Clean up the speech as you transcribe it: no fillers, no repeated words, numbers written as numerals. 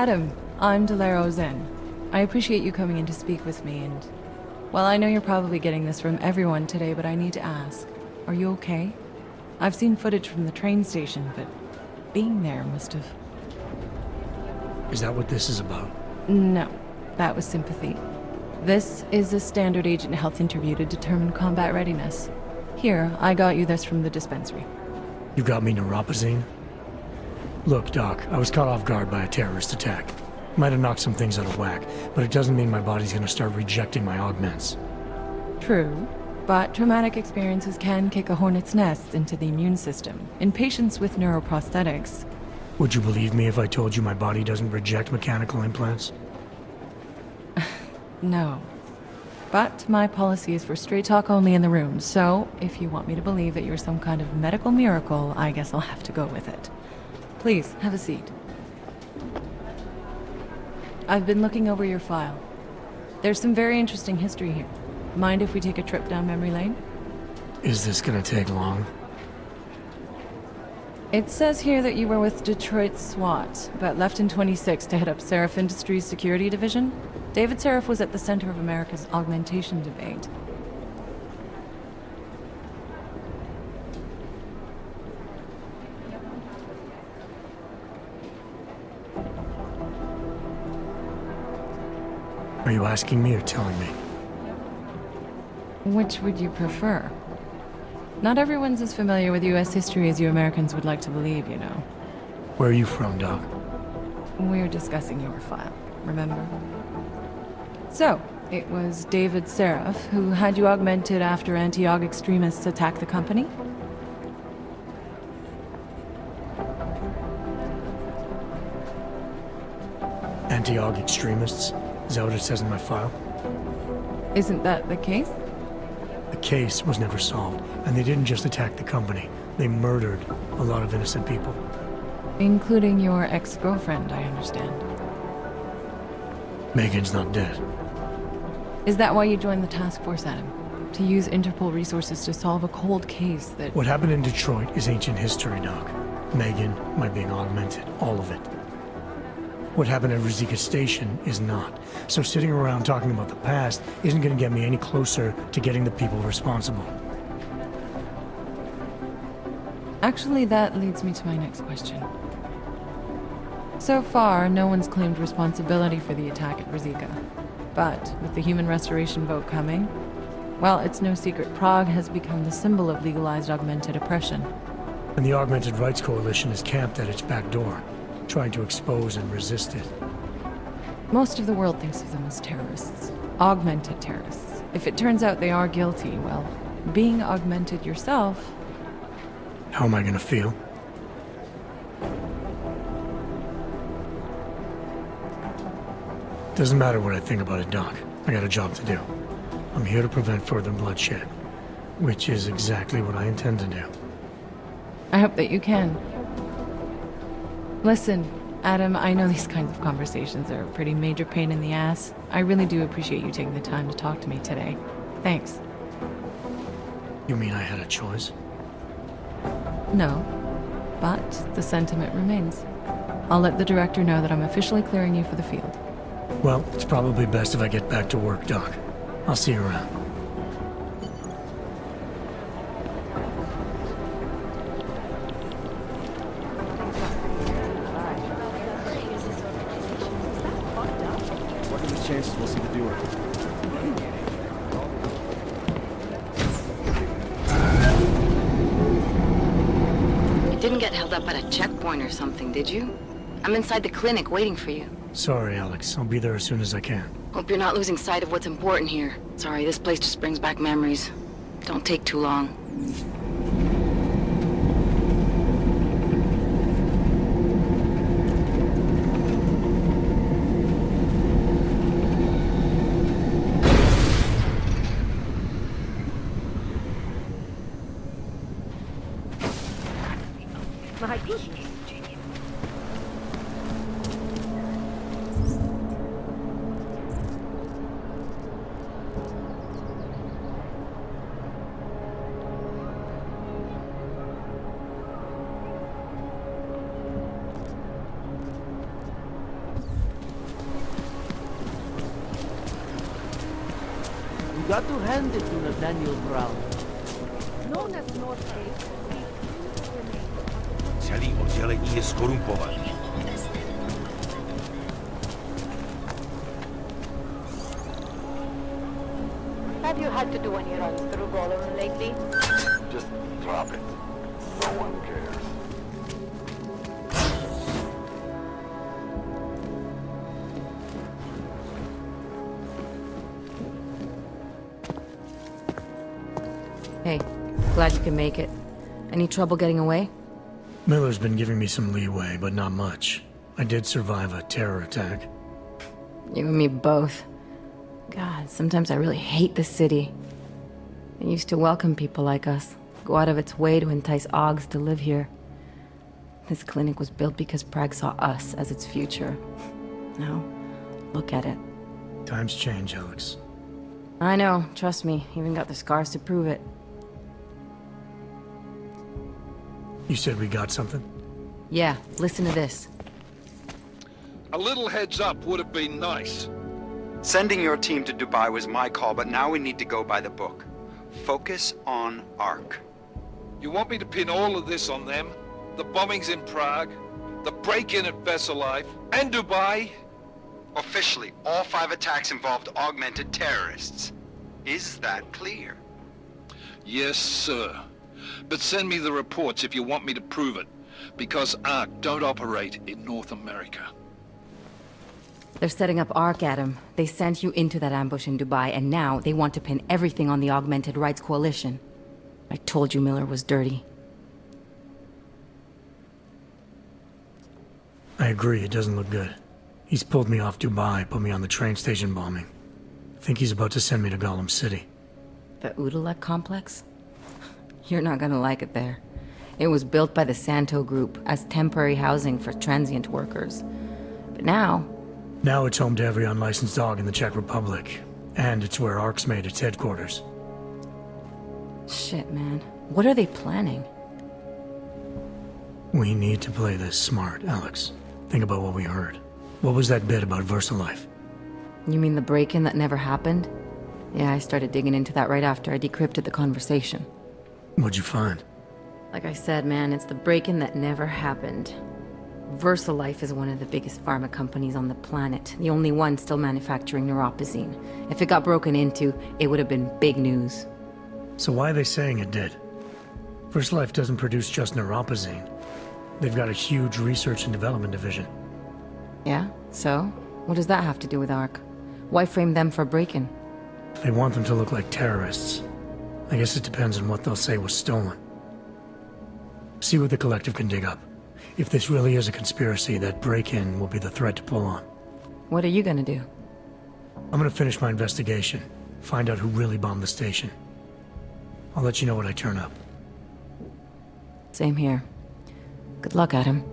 Adam, I'm Delero Zen. I appreciate you coming in to speak with me, and... Well, I know you're probably getting this from everyone today, but I need to ask. Are you okay? I've seen footage from the train station, but being there must have... Is that what this is about? No, that was sympathy. This is a standard agent health interview to determine combat readiness. Here, I got you this from the dispensary. You got me neuropazine? Look, Doc, I was caught off guard by a terrorist attack. Might have knocked some things out of whack, but it doesn't mean my body's gonna start rejecting my augments. True, but traumatic experiences can kick a hornet's nest into the immune system. In patients with neuroprosthetics... Would you believe me if I told you my body doesn't reject mechanical implants? No. But my policy is for straight talk only in the room, so if you want me to believe that you're some kind of medical miracle, I guess I'll have to go with it. Please, have a seat. I've been looking over your file. There's some very interesting history here. Mind if we take a trip down memory lane? Is this gonna take long? It says here that you were with Detroit SWAT, but left in 26 to head up Seraph Industries' security division. David Seraph was at the center of America's augmentation debate. Are you asking me or telling me? Which would you prefer? Not everyone's as familiar with U.S. history as you Americans would like to believe, you know. Where are you from, Doc? We're discussing your file, remember? So, it was David Seraph who had you augmented after anti-aug extremists attacked the company? Anti-aug extremists? Is that what it says in my file? Isn't that the case? The case was never solved, and they didn't just attack the company. They murdered a lot of innocent people. Including your ex-girlfriend, I understand. Megan's not dead. Is that why you joined the task force, Adam? To use Interpol resources to solve a cold case that... What happened in Detroit is ancient history, Doc. Megan, my being augmented, all of it. What happened at Ruzicka Station is not. So sitting around talking about the past isn't going to get me any closer to getting the people responsible. Actually, that leads me to my next question. So far, no one's claimed responsibility for the attack at Ruzicka. But with the human restoration vote coming, well, it's no secret Prague has become the symbol of legalized augmented oppression. And the Augmented Rights Coalition is camped at its back door, trying to expose and resist it. Most of the world thinks of them as terrorists. Augmented terrorists. If it turns out they are guilty, well, being augmented yourself... How am I gonna feel? Doesn't matter what I think about it, Doc. I got a job to do. I'm here to prevent further bloodshed, which is exactly what I intend to do. I hope that you can. Listen, Adam, I know these kinds of conversations are a pretty major pain in the ass. I really do appreciate you taking the time to talk to me today. Thanks. You mean I had a choice? No, but the sentiment remains. I'll let the director know that I'm officially clearing you for the field. Well, it's probably best if I get back to work, Doc. I'll see you around. What are the chances we'll see the doer? You didn't get held up at a checkpoint or something, did you? I'm inside the clinic waiting for you. Sorry, Alex. I'll be there as soon as I can. Hope you're not losing sight of what's important here. Sorry, this place just brings back memories. Don't take too long. got to hand it to Nathaniel Brown. Known as North Gate, Celý oddělení je skorumpovaný. have you had to do any runs through Golem lately? Just drop it. No one cares. Hey, glad you can make it. Any trouble getting away? Miller's been giving me some leeway, but not much. I did survive a terror attack. You and me both. God, sometimes I really hate this city. It used to welcome people like us, go out of its way to entice Augs to live here. This clinic was built because Prague saw us as its future. Now, look at it. Times change, Alex. I know, trust me, even got the scars to prove it. You said we got something? Yeah, listen to this. A little heads up would have been nice. Sending your team to Dubai was my call, but now we need to go by the book. Focus on Ark. You want me to pin all of this on them? The bombings in Prague, the break-in at Vesellife, and Dubai? Officially, all 5 attacks involved augmented terrorists. Is that clear? Yes, sir. But send me the reports if you want me to prove it, because Ark don't operate in North America. They're setting up Ark, Adam. They sent you into that ambush in Dubai, and now they want to pin everything on the Augmented Rights Coalition. I told you Miller was dirty. I agree, it doesn't look good. He's pulled me off Dubai, put me on the train station bombing. I think he's about to send me to Gollum City. The Udalek complex? You're not gonna like it there. It was built by the Santo Group as temporary housing for transient workers. But now Now it's home to every unlicensed dog in the Czech Republic. And it's where Ark's made its headquarters. shit, man. What are they planning? We need to play this smart, Alex. Think about what we heard. What was that bit about Versalife? You mean the break-in that never happened? Yeah, I started digging into that right after I decrypted the conversation. What'd you find? Like I said, man, it's the break-in that never happened. Versalife is one of the biggest pharma companies on the planet, the only one still manufacturing neuropozyne. If it got broken into, it would have been big news. So why are they saying it did? Versalife doesn't produce just neuropozyne. They've got a huge research and development division. Yeah? So? What does that have to do with Ark? Why frame them for break-in? They want them to look like terrorists. I guess it depends on what they'll say was stolen. See what the collective can dig up. If this really is a conspiracy, that break-in will be the thread to pull on. What are you gonna do? I'm gonna finish my investigation, find out who really bombed the station. I'll let you know when I turn up. Same here. Good luck, Adam.